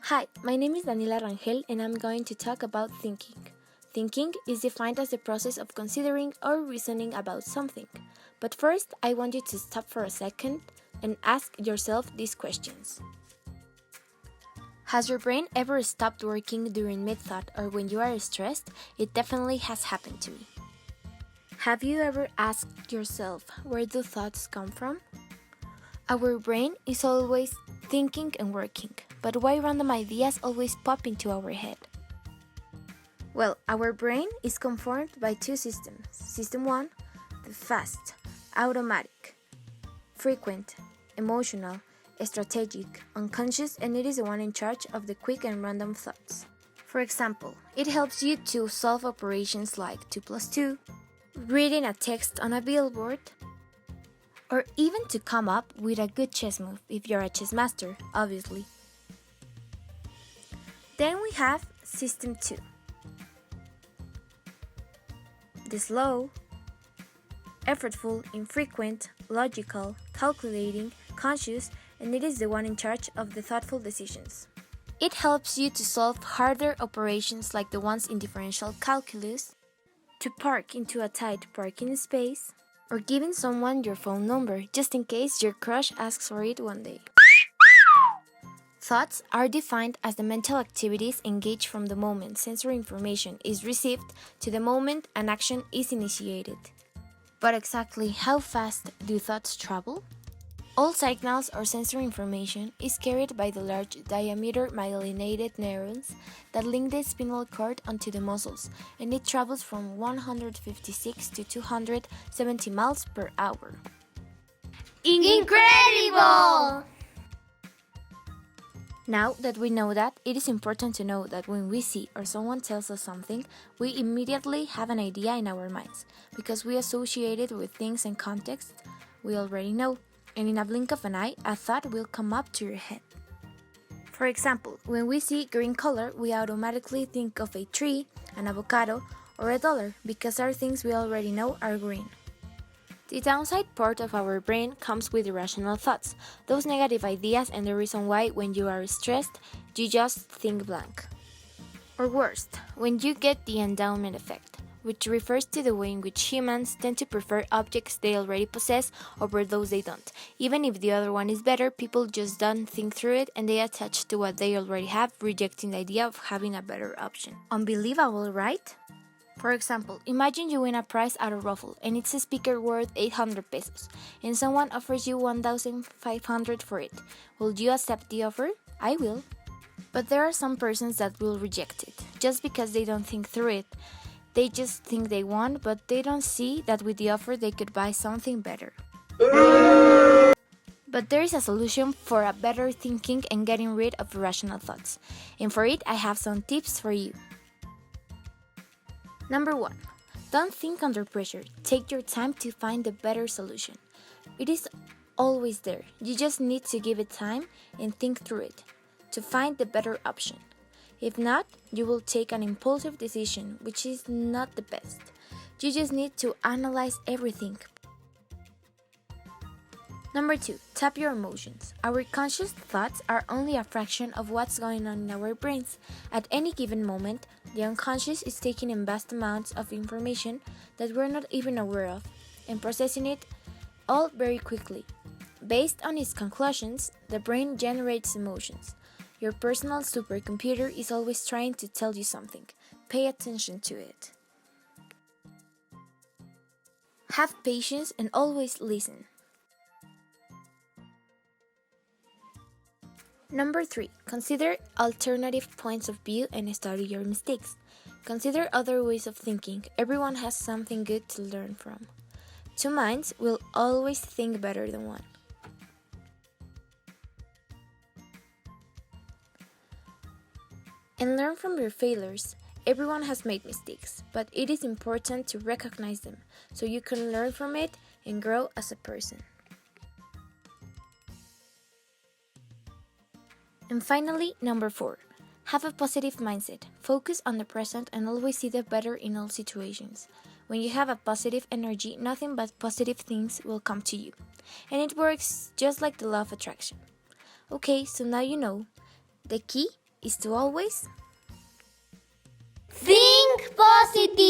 Hi, my name is Daniela Rangel and I'm going to talk about thinking. Thinking is defined as the process of considering or reasoning about something. But first, I want you to stop for a second and ask yourself these questions. Has your brain ever stopped working during mid-thought or when you are stressed? It definitely has happened to me. Have you ever asked yourself, where do thoughts come from? Our brain is always thinking and working, but why random ideas always pop into our head? Well, our brain is conformed by two systems. System 1, the fast, automatic, frequent, emotional, strategic, unconscious, and it is the one in charge of the quick and random thoughts. For example, it helps you to solve operations like 2 plus 2, reading a text on a billboard, or even to come up with a good chess move if you're a chess master, obviously. Then we have System 2. The slow, effortful, infrequent, logical, calculating, conscious, and it is the one in charge of the thoughtful decisions. It helps you to solve harder operations like the ones in differential calculus, to park into a tight parking space, or giving someone your phone number just in case your crush asks for it one day. Thoughts are defined as the mental activities engaged from the moment sensory information is received to the moment an action is initiated. But exactly how fast do thoughts travel? All signals or sensory information is carried by the large diameter myelinated neurons that link the spinal cord onto the muscles, and it travels from 156 to 270 miles per hour. Incredible! Now that we know that, it is important to know that when we see or someone tells us something, we immediately have an idea in our minds, because we associate it with things and contexts we already know, and in a blink of an eye, a thought will come up to your head. For example, when we see green color, we automatically think of a tree, an avocado, or a dollar, because our things we already know are green. The downside part of our brain comes with irrational thoughts, those negative ideas and the reason why when you are stressed, you just think blank. Or worst, when you get the endowment effect, which refers to the way in which humans tend to prefer objects they already possess over those they don't. Even if the other one is better, people just don't think through it and they attach to what they already have, rejecting the idea of having a better option. Unbelievable, right? For example, imagine you win a prize at a raffle and it's a speaker worth 800 pesos and someone offers you 1,500 for it. Will you accept the offer? I will. But there are some persons that will reject it just because they don't think through it. They just think they won, but they don't see that with the offer they could buy something better. But there is a solution for a better thinking and getting rid of irrational thoughts. And for it, I have some tips for you. Number 1. Don't think under pressure. Take your time to find the better solution. It is always there. You just need to give it time and think through it to find the better option. If not, you will take an impulsive decision, which is not the best. You just need to analyze everything. Number 2. Tap your emotions. Our conscious thoughts are only a fraction of what's going on in our brains. At any given moment, the unconscious is taking in vast amounts of information that we're not even aware of and processing it all very quickly. Based on its conclusions, the brain generates emotions. Your personal supercomputer is always trying to tell you something. Pay attention to it. Have patience and always listen. Number 3. Consider alternative points of view and study your mistakes. Consider other ways of thinking. Everyone has something good to learn from. Two minds will always think better than one. And learn from your failures. Everyone has made mistakes, but it is important to recognize them so you can learn from it and grow as a person. And finally, number 4. Have a positive mindset. Focus on the present and always see the better in all situations. When you have a positive energy, nothing but positive things will come to you. And it works just like the law of attraction. Okay, so now you know. The key is to always think positive.